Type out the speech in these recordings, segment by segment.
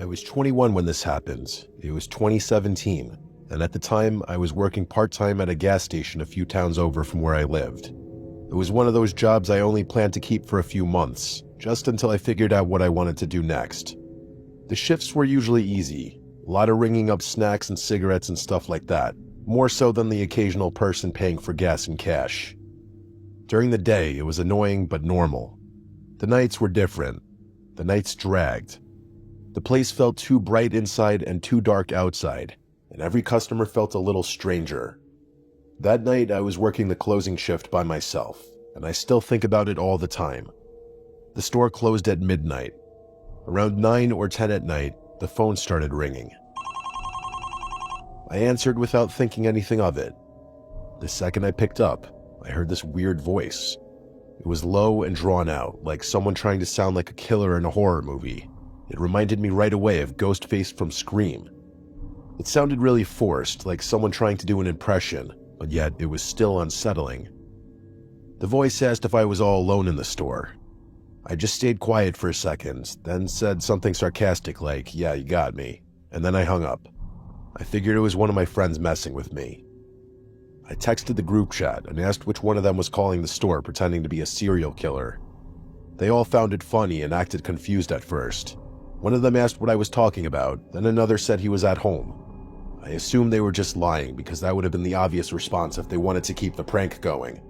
was 21 when this happened. It was 2017, and at the time, I was working part-time at a gas station a few towns over from where I lived. It was one of those jobs I only planned to keep for a few months, just until I figured out what I wanted to do next. The shifts were usually easy, a lot of ringing up snacks and cigarettes and stuff like that, more so than the occasional person paying for gas and cash. During the day, it was annoying but normal. The nights were different. The nights dragged. The place felt too bright inside and too dark outside, and every customer felt a little stranger. That night, I was working the closing shift by myself, and I still think about it all the time. The store closed at midnight. Around 9 or 10 at night, the phone started ringing. I answered without thinking anything of it. The second I picked up, I heard this weird voice. It was low and drawn out, like someone trying to sound like a killer in a horror movie. It reminded me right away of Ghostface from Scream. It sounded really forced, like someone trying to do an impression, but yet it was still unsettling. The voice asked if I was all alone in the store. I just stayed quiet for a second, then said something sarcastic like, "Yeah, you got me," and then I hung up. I figured it was one of my friends messing with me. I texted the group chat and asked which one of them was calling the store pretending to be a serial killer. They all found it funny and acted confused at first. One of them asked what I was talking about, then another said he was at home. I assumed they were just lying because that would have been the obvious response if they wanted to keep the prank going.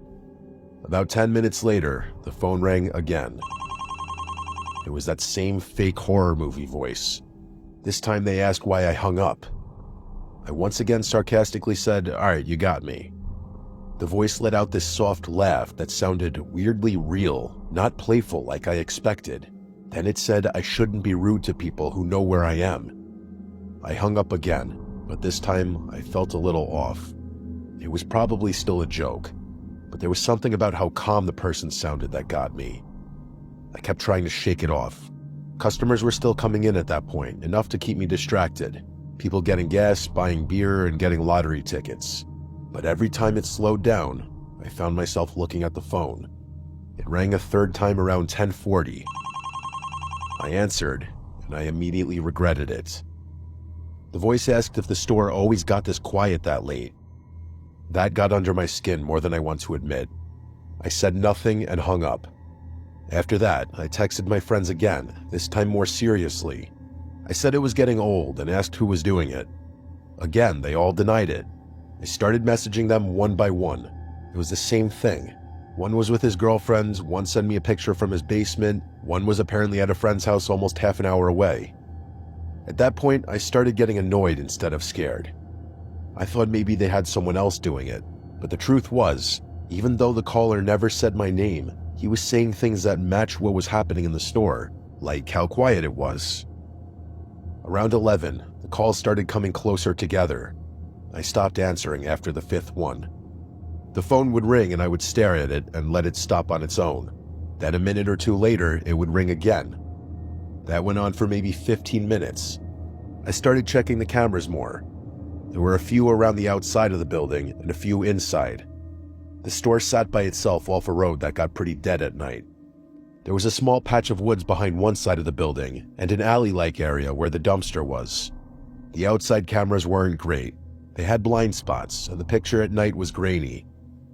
About 10 minutes later, the phone rang again. It was that same fake horror movie voice. This time they asked why I hung up. I once again sarcastically said, "Alright, you got me." The voice let out this soft laugh that sounded weirdly real, not playful like I expected. Then it said I shouldn't be rude to people who know where I am. I hung up again, but this time I felt a little off. It was probably still a joke, but there was something about how calm the person sounded that got me. I kept trying to shake it off. Customers were still coming in at that point, enough to keep me distracted. People getting gas, buying beer, and getting lottery tickets. But every time it slowed down, I found myself looking at the phone. It rang a third time around 10:40. I answered, and I immediately regretted it. The voice asked if the store always got this quiet that late. That got under my skin more than I want to admit. I said nothing and hung up. After that, I texted my friends again, this time more seriously. I said it was getting old and asked who was doing it. Again, they all denied it. I started messaging them one by one. It was the same thing. One was with his girlfriend, one sent me a picture from his basement, one was apparently at a friend's house almost half an hour away. At that point, I started getting annoyed instead of scared. I thought maybe they had someone else doing it, but the truth was, even though the caller never said my name, he was saying things that matched what was happening in the store, like how quiet it was. Around 11, the calls started coming closer together. I stopped answering after the fifth one. The phone would ring and I would stare at it and let it stop on its own. Then a minute or two later, it would ring again. That went on for maybe 15 minutes. I started checking the cameras more. There were a few around the outside of the building and a few inside. The store sat by itself off a road that got pretty dead at night. There was a small patch of woods behind one side of the building and an alley-like area where the dumpster was. The outside cameras weren't great. They had blind spots, and the picture at night was grainy.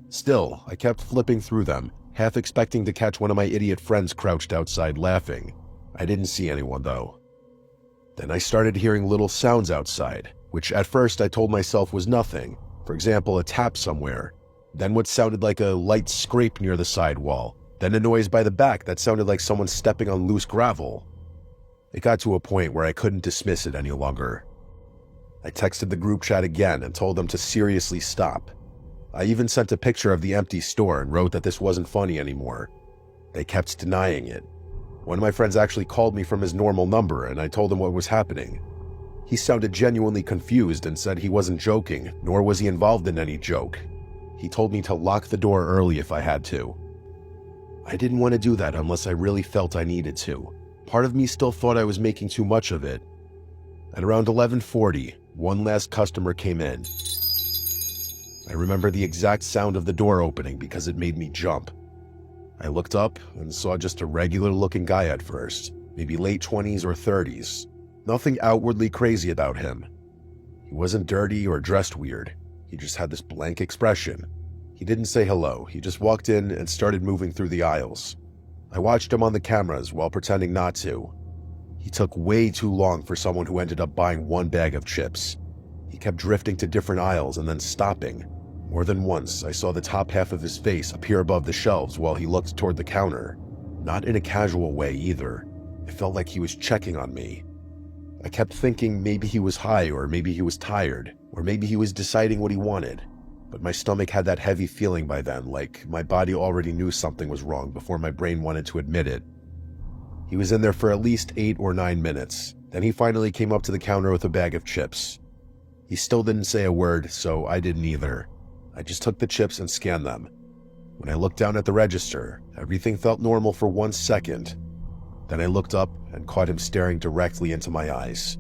Still, I kept flipping through them, half expecting to catch one of my idiot friends crouched outside laughing. I didn't see anyone, though. Then I started hearing little sounds outside, which at first I told myself was nothing. For example, a tap somewhere. Then what sounded like a light scrape near the sidewall. Then a noise by the back that sounded like someone stepping on loose gravel. It got to a point where I couldn't dismiss it any longer. I texted the group chat again and told them to seriously stop. I even sent a picture of the empty store and wrote that this wasn't funny anymore. They kept denying it. One of my friends actually called me from his normal number and I told him what was happening. He sounded genuinely confused and said he wasn't joking, nor was he involved in any joke. He told me to lock the door early if I had to. I didn't want to do that unless I really felt I needed to. Part of me still thought I was making too much of it. At around 11:40, one last customer came in. I remember the exact sound of the door opening because it made me jump. I looked up and saw just a regular-looking guy at first, maybe late 20s or 30s. Nothing outwardly crazy about him. He wasn't dirty or dressed weird. He just had this blank expression. He didn't say hello. He just walked in and started moving through the aisles. I watched him on the cameras while pretending not to. He took way too long for someone who ended up buying one bag of chips. He kept drifting to different aisles and then stopping. More than once, I saw the top half of his face appear above the shelves while he looked toward the counter. Not in a casual way either. It felt like he was checking on me. I kept thinking maybe he was high, or maybe he was tired, or maybe he was deciding what he wanted. But my stomach had that heavy feeling by then, like my body already knew something was wrong before my brain wanted to admit it. He was in there for at least 8 or 9 minutes. Then he finally came up to the counter with a bag of chips. He still didn't say a word, so I didn't either. I just took the chips and scanned them. When I looked down at the register, everything felt normal for 1 second. Then I looked up and caught him staring directly into my eyes.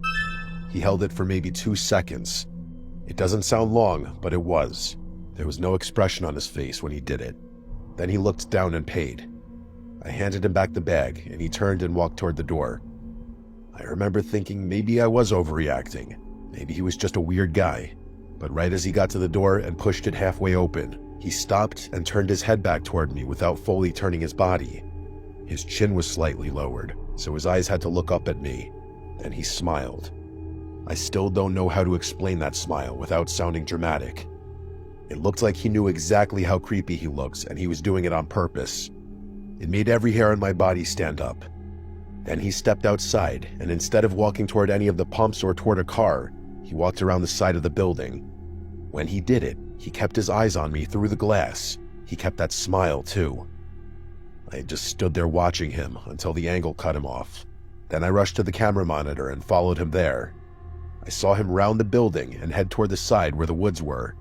He held it for maybe 2 seconds. It doesn't sound long, but it was. There was no expression on his face when he did it. Then he looked down and paid. I handed him back the bag, and he turned and walked toward the door. I remember thinking maybe I was overreacting. Maybe he was just a weird guy. But right as he got to the door and pushed it halfway open, he stopped and turned his head back toward me without fully turning his body. His chin was slightly lowered, so his eyes had to look up at me. Then he smiled. I still don't know how to explain that smile without sounding dramatic. It looked like he knew exactly how creepy he looked, and he was doing it on purpose. It made every hair on my body stand up. Then he stepped outside, and instead of walking toward any of the pumps or toward a car, he walked around the side of the building. When he did it, he kept his eyes on me through the glass. He kept that smile, too. I just stood there watching him until the angle cut him off. Then I rushed to the camera monitor and followed him there. I saw him round the building and head toward the side where the woods were.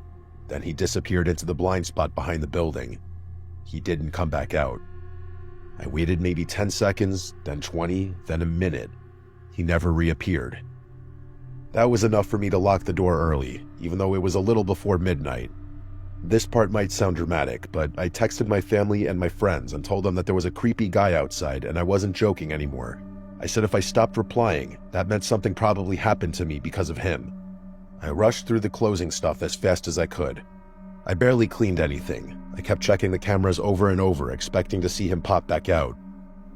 Then he disappeared into the blind spot behind the building. He didn't come back out. I waited maybe 10 seconds, then 20, then a minute. He never reappeared. That was enough for me to lock the door early, even though it was a little before midnight. This part might sound dramatic, but I texted my family and my friends and told them that there was a creepy guy outside and I wasn't joking anymore. I said if I stopped replying, that meant something probably happened to me because of him. I rushed through the closing stuff as fast as I could. I barely cleaned anything. I kept checking the cameras over and over, expecting to see him pop back out.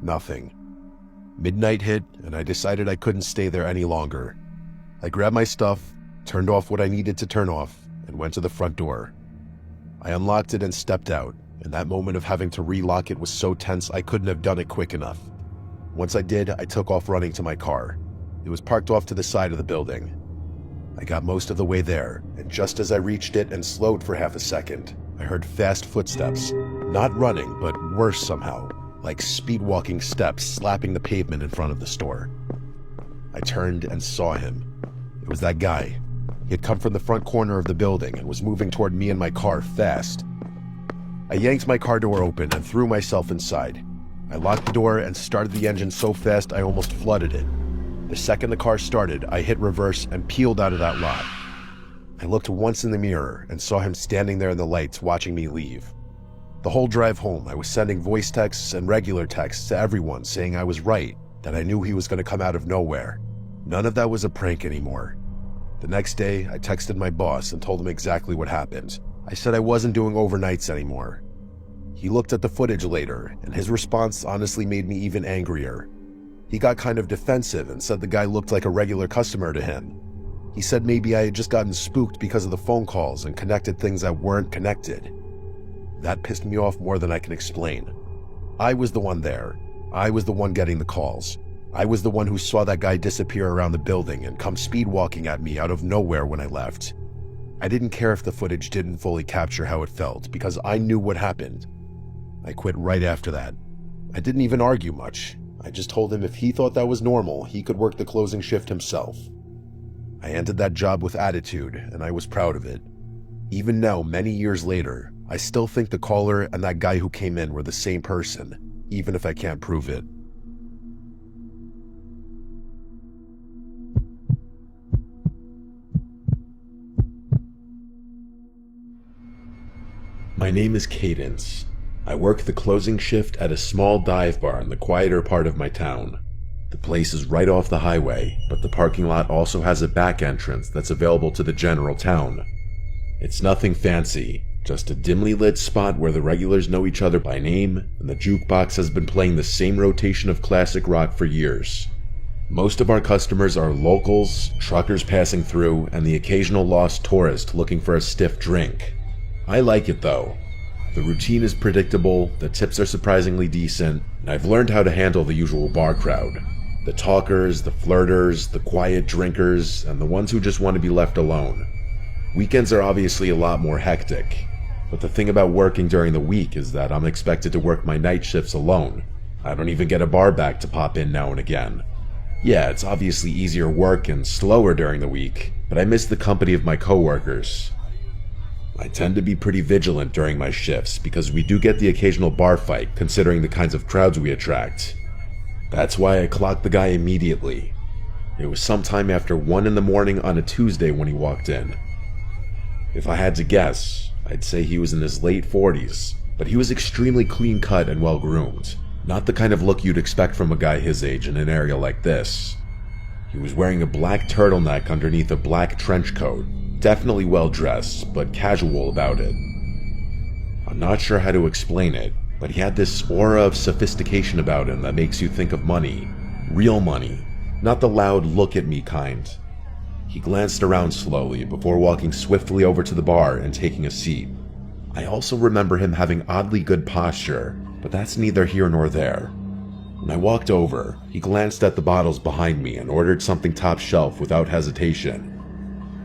Nothing. Midnight hit, and I decided I couldn't stay there any longer. I grabbed my stuff, turned off what I needed to turn off, and went to the front door. I unlocked it and stepped out, and that moment of having to relock it was so tense I couldn't have done it quick enough. Once I did, I took off running to my car. It was parked off to the side of the building. I got most of the way there, and just as I reached it and slowed for half a second, I heard fast footsteps. Not running, but worse somehow, like speed-walking steps slapping the pavement in front of the store. I turned and saw him. It was that guy. He had come from the front corner of the building and was moving toward me and my car fast. I yanked my car door open and threw myself inside. I locked the door and started the engine so fast I almost flooded it. The second the car started, I hit reverse and peeled out of that lot. I looked once in the mirror and saw him standing there in the lights watching me leave. The whole drive home, I was sending voice texts and regular texts to everyone saying I was right, that I knew he was going to come out of nowhere. None of that was a prank anymore. The next day, I texted my boss and told him exactly what happened. I said I wasn't doing overnights anymore. He looked at the footage later, and his response honestly made me even angrier. He got kind of defensive and said the guy looked like a regular customer to him. He said maybe I had just gotten spooked because of the phone calls and connected things that weren't connected. That pissed me off more than I can explain. I was the one there. I was the one getting the calls. I was the one who saw that guy disappear around the building and come speed walking at me out of nowhere when I left. I didn't care if the footage didn't fully capture how it felt because I knew what happened. I quit right after that. I didn't even argue much. I just told him if he thought that was normal, he could work the closing shift himself. I ended that job with attitude, and I was proud of it. Even now, many years later, I still think the caller and that guy who came in were the same person, even if I can't prove it. My name is Cadence. I work the closing shift at a small dive bar in the quieter part of my town. The place is right off the highway, but the parking lot also has a back entrance that's available to the general town. It's nothing fancy, just a dimly lit spot where the regulars know each other by name, and the jukebox has been playing the same rotation of classic rock for years. Most of our customers are locals, truckers passing through, and the occasional lost tourist looking for a stiff drink. I like it though. The routine is predictable, the tips are surprisingly decent, and I've learned how to handle the usual bar crowd. The talkers, the flirters, the quiet drinkers, and the ones who just want to be left alone. Weekends are obviously a lot more hectic, but the thing about working during the week is that I'm expected to work my night shifts alone. I don't even get a bar back to pop in now and again. Yeah, it's obviously easier work and slower during the week, but I miss the company of my coworkers. I tend to be pretty vigilant during my shifts because we do get the occasional bar fight considering the kinds of crowds we attract. That's why I clocked the guy immediately. It was sometime after 1 in the morning on a Tuesday when he walked in. If I had to guess, I'd say he was in his late 40s, but he was extremely clean cut and well groomed. Not the kind of look you'd expect from a guy his age in an area like this. He was wearing a black turtleneck underneath a black trench coat. Definitely well dressed, but casual about it. I'm not sure how to explain it, but he had this aura of sophistication about him that makes you think of money. Real money. Not the loud look at me kind. He glanced around slowly before walking swiftly over to the bar and taking a seat. I also remember him having oddly good posture, but that's neither here nor there. When I walked over, he glanced at the bottles behind me and ordered something top shelf without hesitation.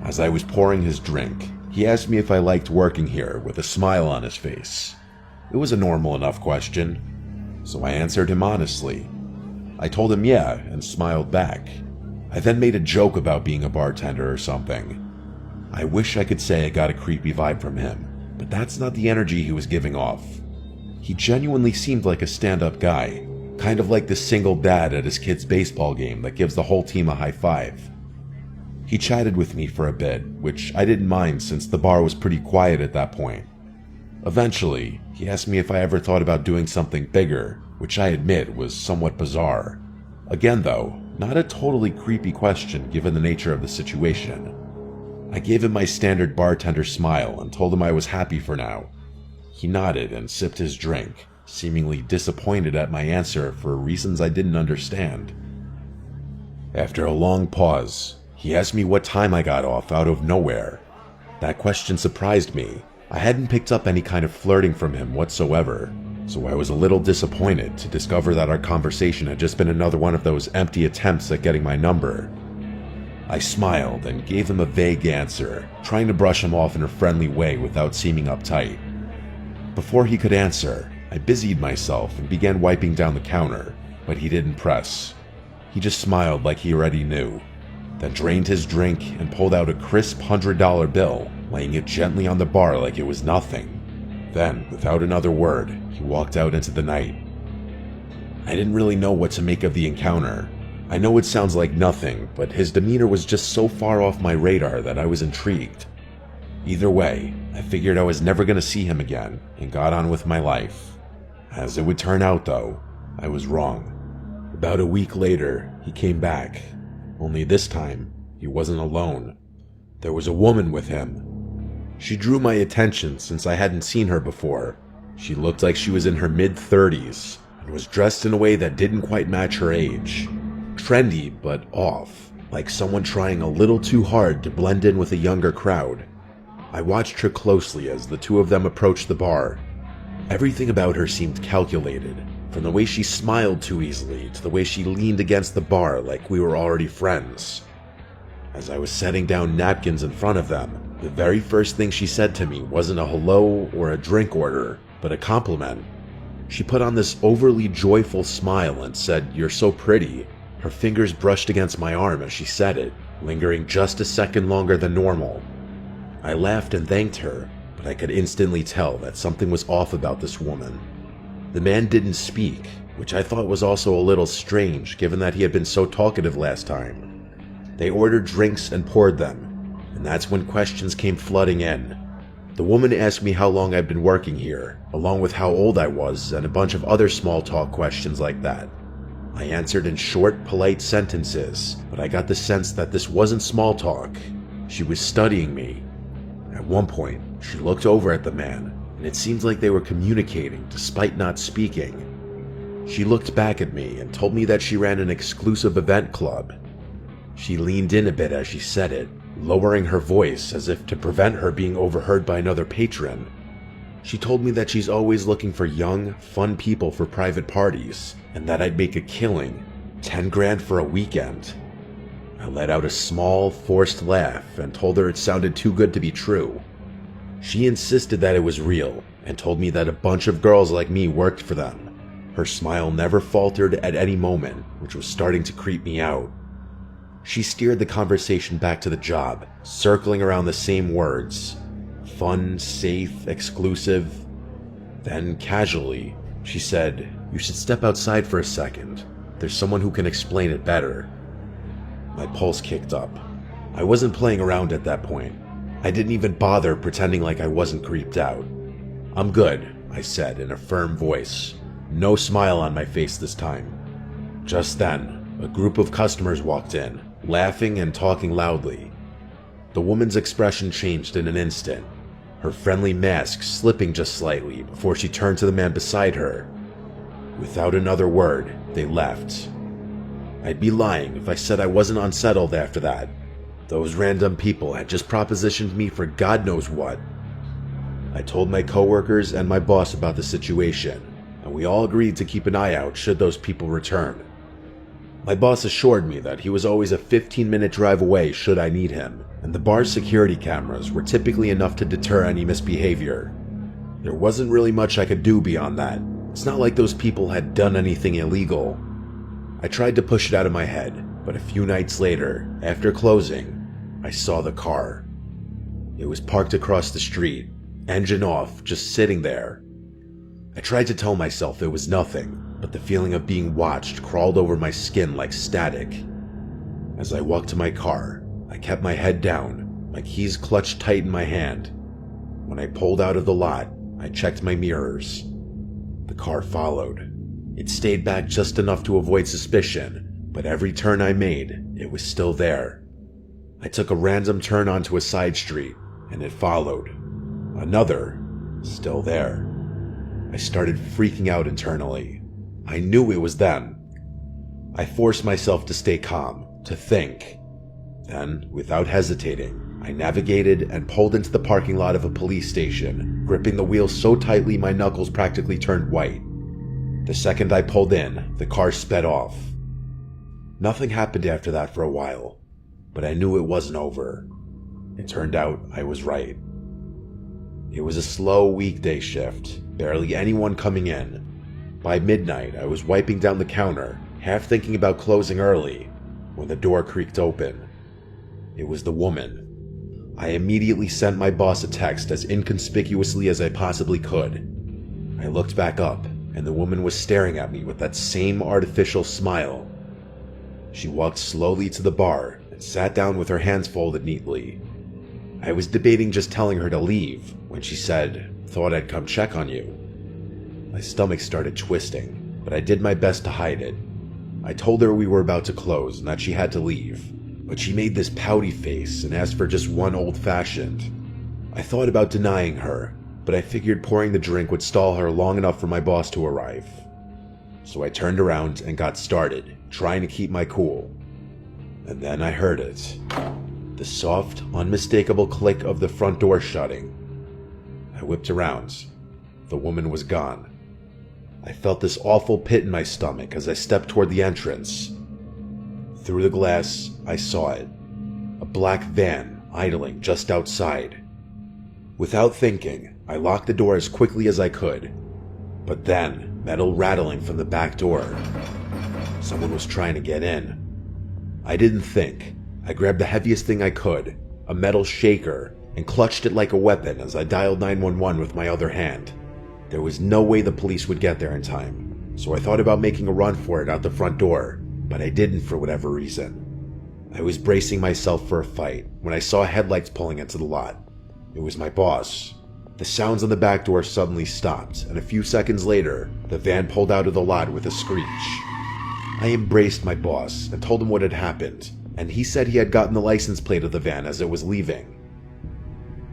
As I was pouring his drink, he asked me if I liked working here with a smile on his face. It was a normal enough question, so I answered him honestly. I told him yeah and smiled back. I then made a joke about being a bartender or something. I wish I could say I got a creepy vibe from him, but that's not the energy he was giving off. He genuinely seemed like a stand-up guy, kind of like the single dad at his kid's baseball game that gives the whole team a high five. He chatted with me for a bit, which I didn't mind since the bar was pretty quiet at that point. Eventually, he asked me if I ever thought about doing something bigger, which I admit was somewhat bizarre. Again though, not a totally creepy question given the nature of the situation. I gave him my standard bartender smile and told him I was happy for now. He nodded and sipped his drink, seemingly disappointed at my answer for reasons I didn't understand. After a long pause, he asked me what time I got off out of nowhere. That question surprised me. I hadn't picked up any kind of flirting from him whatsoever, so I was a little disappointed to discover that our conversation had just been another one of those empty attempts at getting my number. I smiled and gave him a vague answer, trying to brush him off in a friendly way without seeming uptight. Before he could answer, I busied myself and began wiping down the counter, but he didn't press. He just smiled like he already knew, then drained his drink and pulled out a crisp $100 bill, laying it gently on the bar like it was nothing. Then, without another word, he walked out into the night. I didn't really know what to make of the encounter. I know it sounds like nothing, but his demeanor was just so far off my radar that I was intrigued. Either way, I figured I was never going to see him again and got on with my life. As it would turn out though, I was wrong. About a week later, he came back. Only this time, he wasn't alone. There was a woman with him. She drew my attention since I hadn't seen her before. She looked like she was in her mid-30s and was dressed in a way that didn't quite match her age. Trendy, but off, like someone trying a little too hard to blend in with a younger crowd. I watched her closely as the two of them approached the bar. Everything about her seemed calculated, from the way she smiled too easily to the way she leaned against the bar like we were already friends. As I was setting down napkins in front of them, the very first thing she said to me wasn't a hello or a drink order, but a compliment. She put on this overly joyful smile and said, "You're so pretty." Her fingers brushed against my arm as she said it, lingering just a second longer than normal. I laughed and thanked her, but I could instantly tell that something was off about this woman. The man didn't speak, which I thought was also a little strange given that he had been so talkative last time. They ordered drinks and poured them, and that's when questions came flooding in. The woman asked me how long I'd been working here, along with how old I was and a bunch of other small talk questions like that. I answered in short, polite sentences, but I got the sense that this wasn't small talk. She was studying me. At one point, she looked over at the man, and it seemed like they were communicating despite not speaking. She looked back at me and told me that she ran an exclusive event club. She leaned in a bit as she said it, lowering her voice as if to prevent her being overheard by another patron. She told me that she's always looking for young, fun people for private parties, and that I'd make a killing, 10 grand for a weekend. I let out a small, forced laugh and told her it sounded too good to be true. She insisted that it was real, and told me that a bunch of girls like me worked for them. Her smile never faltered at any moment, which was starting to creep me out. She steered the conversation back to the job, circling around the same words. Fun, safe, exclusive. Then, casually, she said, "You should step outside for a second. There's someone who can explain it better." My pulse kicked up. I wasn't playing around at that point. I didn't even bother pretending like I wasn't creeped out. "I'm good," I said in a firm voice. No smile on my face this time. Just then, a group of customers walked in, laughing and talking loudly. The woman's expression changed in an instant, her friendly mask slipping just slightly before she turned to the man beside her. Without another word, they left. I'd be lying if I said I wasn't unsettled after that. Those random people had just propositioned me for God knows what. I told my coworkers and my boss about the situation, and we all agreed to keep an eye out should those people return. My boss assured me that he was always a 15-minute drive away should I need him, and the bar's security cameras were typically enough to deter any misbehavior. There wasn't really much I could do beyond that. It's not like those people had done anything illegal. I tried to push it out of my head, but a few nights later, after closing, I saw the car. It was parked across the street, engine off, just sitting there. I tried to tell myself it was nothing, but the feeling of being watched crawled over my skin like static. As I walked to my car, I kept my head down, my keys clutched tight in my hand. When I pulled out of the lot, I checked my mirrors. The car followed. It stayed back just enough to avoid suspicion, but every turn I made, it was still there. I took a random turn onto a side street, and it followed. Another, still there. I started freaking out internally. I knew it was them. I forced myself to stay calm, to think. Then, without hesitating, I navigated and pulled into the parking lot of a police station, gripping the wheel so tightly my knuckles practically turned white. The second I pulled in, the car sped off. Nothing happened after that for a while, but I knew it wasn't over. It turned out I was right. It was a slow weekday shift, barely anyone coming in. By midnight, I was wiping down the counter, half thinking about closing early, when the door creaked open. It was the woman. I immediately sent my boss a text as inconspicuously as I possibly could. I looked back up, and the woman was staring at me with that same artificial smile. She walked slowly to the bar and sat down with her hands folded neatly. I was debating just telling her to leave when she said, "Thought I'd come check on you." My stomach started twisting, but I did my best to hide it. I told her we were about to close and that she had to leave, but she made this pouty face and asked for just one old-fashioned. I thought about denying her, but I figured pouring the drink would stall her long enough for my boss to arrive. So I turned around and got started, trying to keep my cool. And then I heard it. The soft, unmistakable click of the front door shutting. I whipped around. The woman was gone. I felt this awful pit in my stomach as I stepped toward the entrance. Through the glass, I saw it. A black van idling just outside. Without thinking, I locked the door as quickly as I could. But then, metal rattling from the back door. Someone was trying to get in. I didn't think. I grabbed the heaviest thing I could, a metal shaker, and clutched it like a weapon as I dialed 911 with my other hand. There was no way the police would get there in time, so I thought about making a run for it out the front door, but I didn't for whatever reason. I was bracing myself for a fight when I saw headlights pulling into the lot. It was my boss. The sounds on the back door suddenly stopped, and a few seconds later, the van pulled out of the lot with a screech. I embraced my boss and told him what had happened, and he said he had gotten the license plate of the van as it was leaving.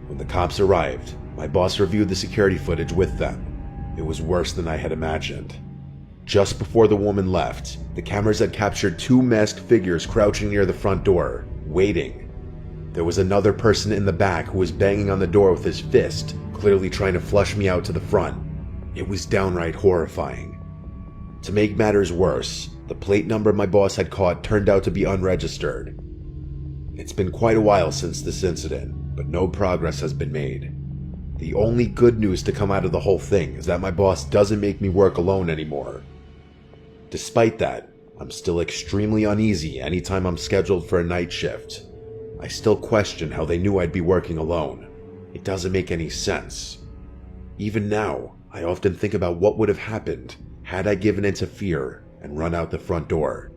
When the cops arrived, my boss reviewed the security footage with them. It was worse than I had imagined. Just before the woman left, the cameras had captured 2 masked figures crouching near the front door, waiting. There was another person in the back who was banging on the door with his fist, clearly trying to flush me out to the front. It was downright horrifying. To make matters worse, the plate number my boss had caught turned out to be unregistered. It's been quite a while since this incident, but no progress has been made. The only good news to come out of the whole thing is that my boss doesn't make me work alone anymore. Despite that, I'm still extremely uneasy anytime I'm scheduled for a night shift. I still question how they knew I'd be working alone. It doesn't make any sense. Even now, I often think about what would have happened had I given in to fear and run out the front door.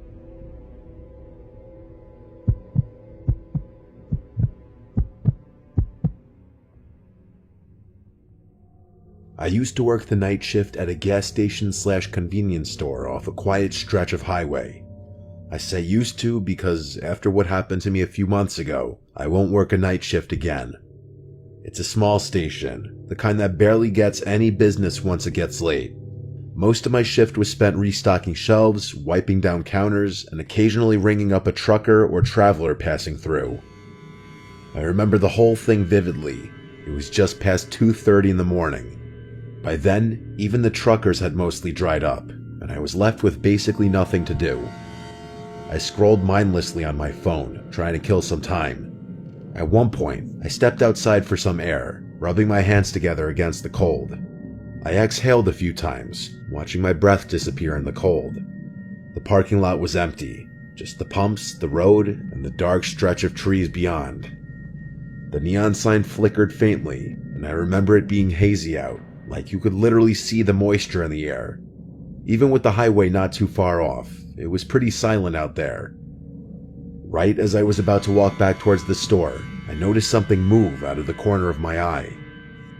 I used to work the night shift at a gas station/convenience store off a quiet stretch of highway. I say used to because after what happened to me a few months ago, I won't work a night shift again. It's a small station, the kind that barely gets any business once it gets late. Most of my shift was spent restocking shelves, wiping down counters, and occasionally ringing up a trucker or traveler passing through. I remember the whole thing vividly. It was just past 2:30 in the morning. By then, even the truckers had mostly dried up, and I was left with basically nothing to do. I scrolled mindlessly on my phone, trying to kill some time. At one point, I stepped outside for some air, rubbing my hands together against the cold. I exhaled a few times, watching my breath disappear in the cold. The parking lot was empty, just the pumps, the road, and the dark stretch of trees beyond. The neon sign flickered faintly, and I remember it being hazy out, like you could literally see the moisture in the air. Even with the highway not too far off, it was pretty silent out there. Right as I was about to walk back towards the store, I noticed something move out of the corner of my eye.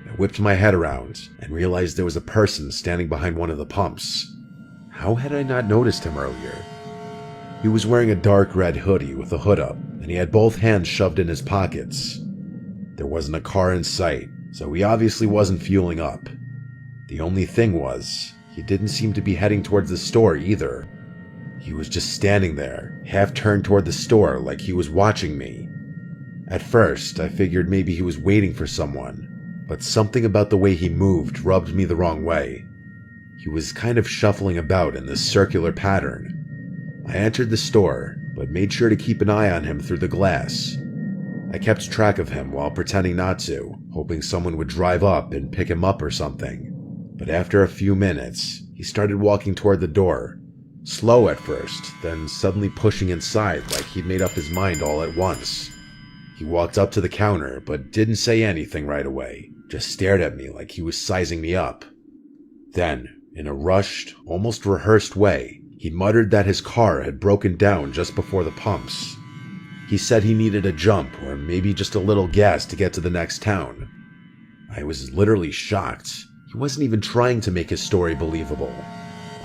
I whipped my head around and realized there was a person standing behind one of the pumps. How had I not noticed him earlier? He was wearing a dark red hoodie with a hood up, and he had both hands shoved in his pockets. There wasn't a car in sight, so he obviously wasn't fueling up. The only thing was, he didn't seem to be heading towards the store either. He was just standing there, half turned toward the store like he was watching me. At first, I figured maybe he was waiting for someone, but something about the way he moved rubbed me the wrong way. He was kind of shuffling about in this circular pattern. I entered the store, but made sure to keep an eye on him through the glass. I kept track of him while pretending not to, hoping someone would drive up and pick him up or something. But after a few minutes, he started walking toward the door. Slow at first, then suddenly pushing inside like he'd made up his mind all at once. He walked up to the counter, but didn't say anything right away, just stared at me like he was sizing me up. Then, in a rushed, almost rehearsed way, he muttered that his car had broken down just before the pumps. He said he needed a jump or maybe just a little gas to get to the next town. I was literally shocked. He wasn't even trying to make his story believable.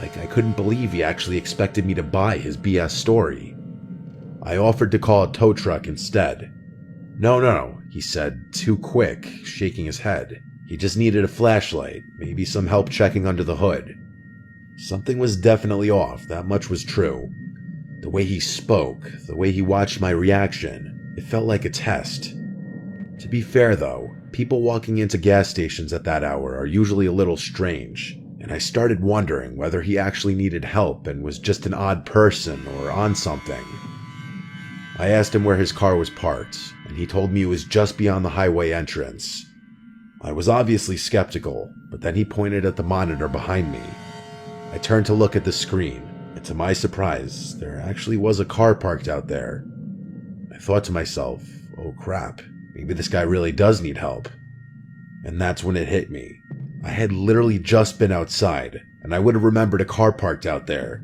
Like, I couldn't believe he actually expected me to buy his BS story. I offered to call a tow truck instead. No, he said, too quick, shaking his head. He just needed a flashlight, maybe some help checking under the hood. Something was definitely off, that much was true. The way he spoke, the way he watched my reaction, it felt like a test. To be fair though, people walking into gas stations at that hour are usually a little strange, and I started wondering whether he actually needed help and was just an odd person or on something. I asked him where his car was parked, and he told me it was just beyond the highway entrance. I was obviously skeptical, but then he pointed at the monitor behind me. I turned to look at the screen, and to my surprise, there actually was a car parked out there. I thought to myself, oh crap, maybe this guy really does need help. And that's when it hit me. I had literally just been outside, and I would have remembered a car parked out there.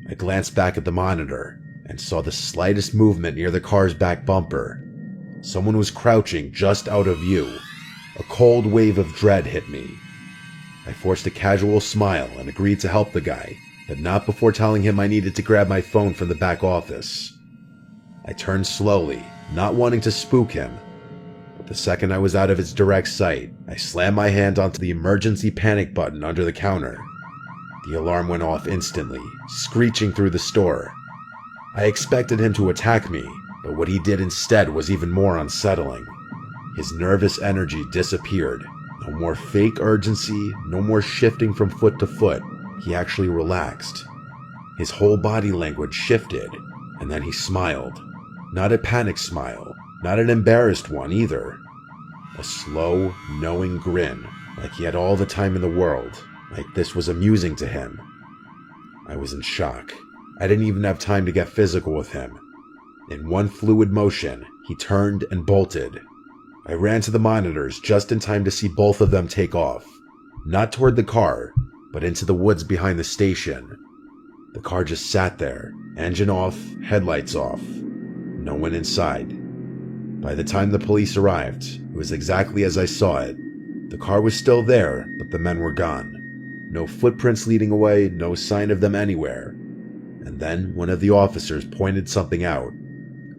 I glanced back at the monitor, and saw the slightest movement near the car's back bumper. Someone was crouching just out of view. A cold wave of dread hit me. I forced a casual smile and agreed to help the guy, but not before telling him I needed to grab my phone from the back office. I turned slowly, not wanting to spook him, but the second I was out of his direct sight, I slammed my hand onto the emergency panic button under the counter. The alarm went off instantly, screeching through the store. I expected him to attack me, but what he did instead was even more unsettling. His nervous energy disappeared. No more fake urgency, no more shifting from foot to foot. He actually relaxed. His whole body language shifted, and then he smiled. Not a panic smile, not an embarrassed one either. A slow, knowing grin, like he had all the time in the world, like this was amusing to him. I was in shock. I didn't even have time to get physical with him. In one fluid motion, he turned and bolted. I ran to the monitors just in time to see both of them take off. Not toward the car, but into the woods behind the station. The car just sat there, engine off, headlights off. No one inside. By the time the police arrived, it was exactly as I saw it. The car was still there, but the men were gone. No footprints leading away, no sign of them anywhere. And then one of the officers pointed something out.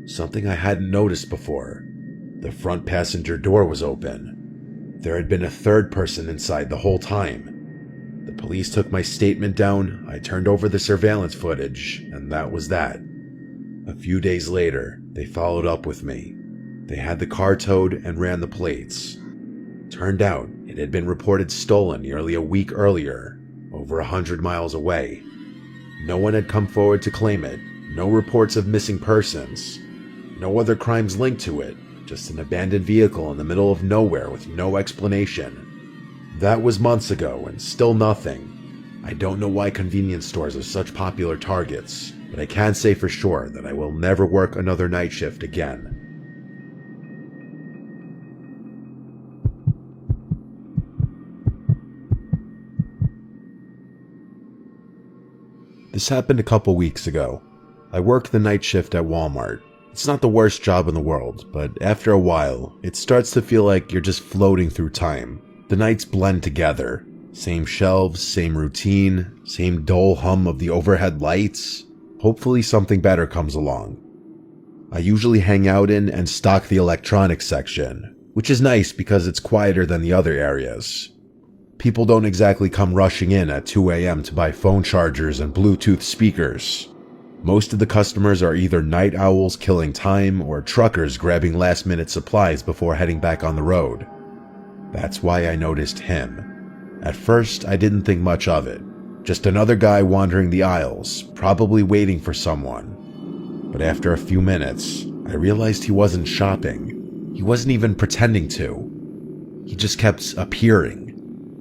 Something I hadn't noticed before. The front passenger door was open. There had been a third person inside the whole time. The police took my statement down, I turned over the surveillance footage, and that was that. A few days later, they followed up with me. They had the car towed and ran the plates. Turned out, it had been reported stolen nearly a week earlier, over 100 miles away. No one had come forward to claim it, no reports of missing persons, no other crimes linked to it. Just an abandoned vehicle in the middle of nowhere with no explanation. That was months ago and still nothing. I don't know why convenience stores are such popular targets, but I can say for sure that I will never work another night shift again. This happened a couple weeks ago. I worked the night shift at Walmart. It's not the worst job in the world, but after a while, it starts to feel like you're just floating through time. The nights blend together. Same shelves, same routine, same dull hum of the overhead lights. Hopefully something better comes along. I usually hang out in and stock the electronics section, which is nice because it's quieter than the other areas. People don't exactly come rushing in at 2 a.m. to buy phone chargers and Bluetooth speakers. Most of the customers are either night owls killing time or truckers grabbing last-minute supplies before heading back on the road. That's why I noticed him. At first, I didn't think much of it. Just another guy wandering the aisles, probably waiting for someone. But after a few minutes, I realized he wasn't shopping. He wasn't even pretending to. He just kept appearing.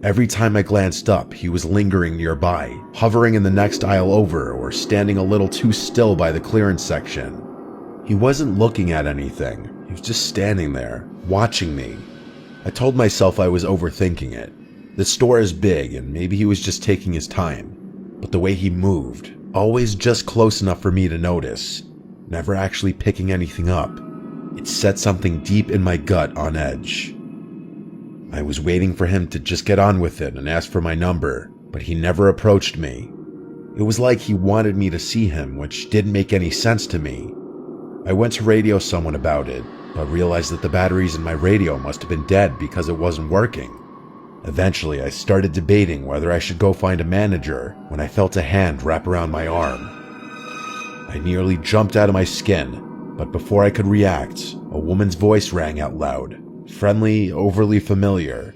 Every time I glanced up, he was lingering nearby, hovering in the next aisle over or standing a little too still by the clearance section. He wasn't looking at anything. He was just standing there, watching me. I told myself I was overthinking it. The store is big and maybe he was just taking his time. But the way he moved, always just close enough for me to notice, never actually picking anything up, it set something deep in my gut on edge. I was waiting for him to just get on with it and ask for my number, but he never approached me. It was like he wanted me to see him, which didn't make any sense to me. I went to radio someone about it, but realized that the batteries in my radio must have been dead because it wasn't working. Eventually, I started debating whether I should go find a manager when I felt a hand wrap around my arm. I nearly jumped out of my skin, but before I could react, a woman's voice rang out loud. Friendly, overly familiar.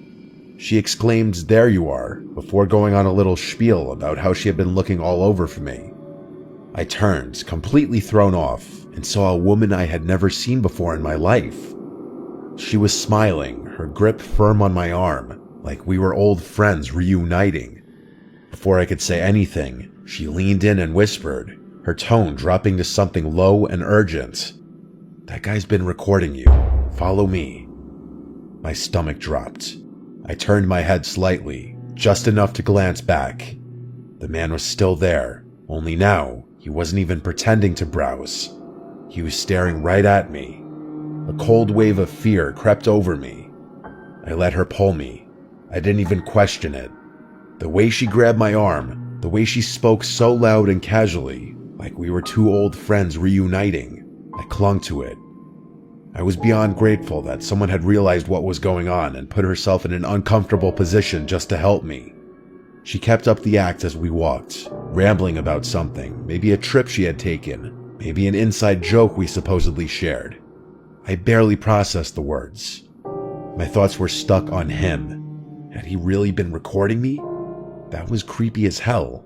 She exclaimed, "There you are," before going on a little spiel about how she had been looking all over for me. I turned, completely thrown off, and saw a woman I had never seen before in my life. She was smiling, her grip firm on my arm, like we were old friends reuniting. Before I could say anything, she leaned in and whispered, her tone dropping to something low and urgent. "That guy's been recording you. Follow me." My stomach dropped. I turned my head slightly, just enough to glance back. The man was still there, only now he wasn't even pretending to browse. He was staring right at me. A cold wave of fear crept over me. I let her pull me. I didn't even question it. The way she grabbed my arm, The way she spoke so loud and casually, like we were two old friends reuniting, I clung to it. I was beyond grateful that someone had realized what was going on and put herself in an uncomfortable position just to help me. She kept up the act as we walked, rambling about something, maybe a trip she had taken, maybe an inside joke we supposedly shared. I barely processed the words. My thoughts were stuck on him. Had he really been recording me? That was creepy as hell.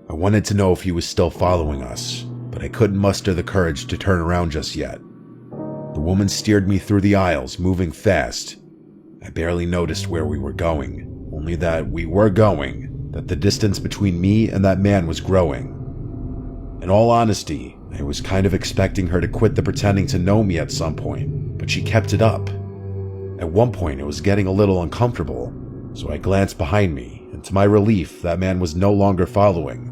I wanted to know if he was still following us, but I couldn't muster the courage to turn around just yet. The woman steered me through the aisles, moving fast. I barely noticed where we were going, only that we were going, that the distance between me and that man was growing. In all honesty, I was kind of expecting her to quit the pretending to know me at some point, but she kept it up. At one point, it was getting a little uncomfortable, so I glanced behind me, and to my relief, that man was no longer following.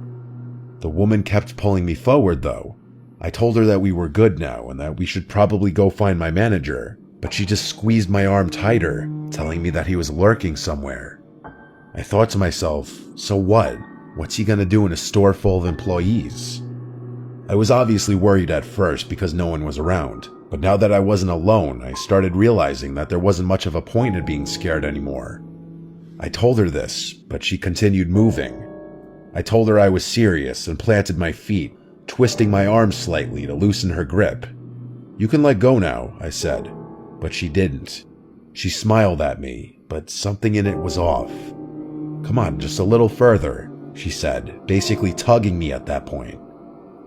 The woman kept pulling me forward, though. I told her that we were good now and that we should probably go find my manager, but she just squeezed my arm tighter, telling me that he was lurking somewhere. I thought to myself, so what? What's he gonna do in a store full of employees? I was obviously worried at first because no one was around, but now that I wasn't alone, I started realizing that there wasn't much of a point in being scared anymore. I told her this, but she continued moving. I told her I was serious and planted my feet, twisting my arm slightly to loosen her grip. "You can let go now," I said, but she didn't. She smiled at me, but something in it was off. "Come on, just a little further," she said, basically tugging me at that point.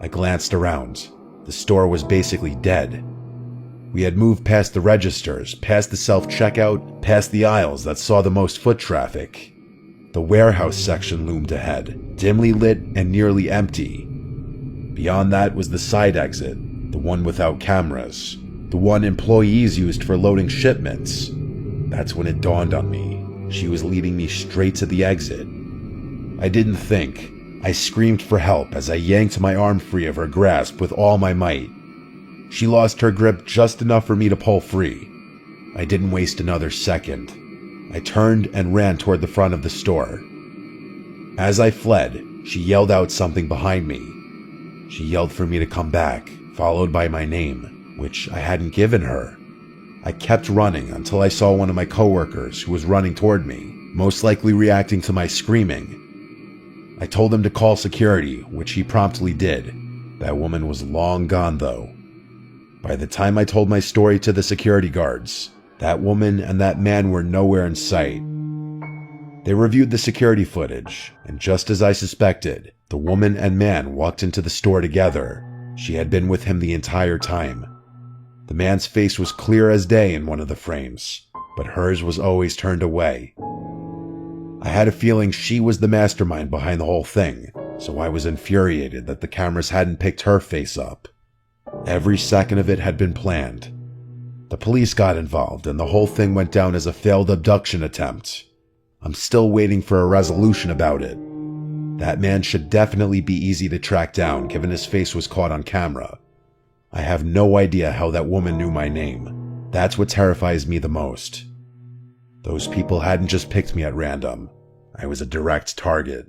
I glanced around. The store was basically dead. We had moved past the registers, past the self-checkout, past the aisles that saw the most foot traffic. The warehouse section loomed ahead, dimly lit and nearly empty. Beyond that was the side exit, the one without cameras, the one employees used for loading shipments. That's when it dawned on me. She was leading me straight to the exit. I didn't think. I screamed for help as I yanked my arm free of her grasp with all my might. She lost her grip just enough for me to pull free. I didn't waste another second. I turned and ran toward the front of the store. As I fled, she yelled out something behind me. She yelled for me to come back, followed by my name, which I hadn't given her. I kept running until I saw one of my coworkers who was running toward me, most likely reacting to my screaming. I told him to call security, which he promptly did. That woman was long gone, though. By the time I told my story to the security guards, that woman and that man were nowhere in sight. They reviewed the security footage, and just as I suspected, the woman and man walked into the store together. She had been with him the entire time. The man's face was clear as day in one of the frames, but hers was always turned away. I had a feeling she was the mastermind behind the whole thing, so I was infuriated that the cameras hadn't picked her face up. Every second of it had been planned. The police got involved, and the whole thing went down as a failed abduction attempt. I'm still waiting for a resolution about it. That man should definitely be easy to track down, given his face was caught on camera. I have no idea how that woman knew my name. That's what terrifies me the most. Those people hadn't just picked me at random. I was a direct target.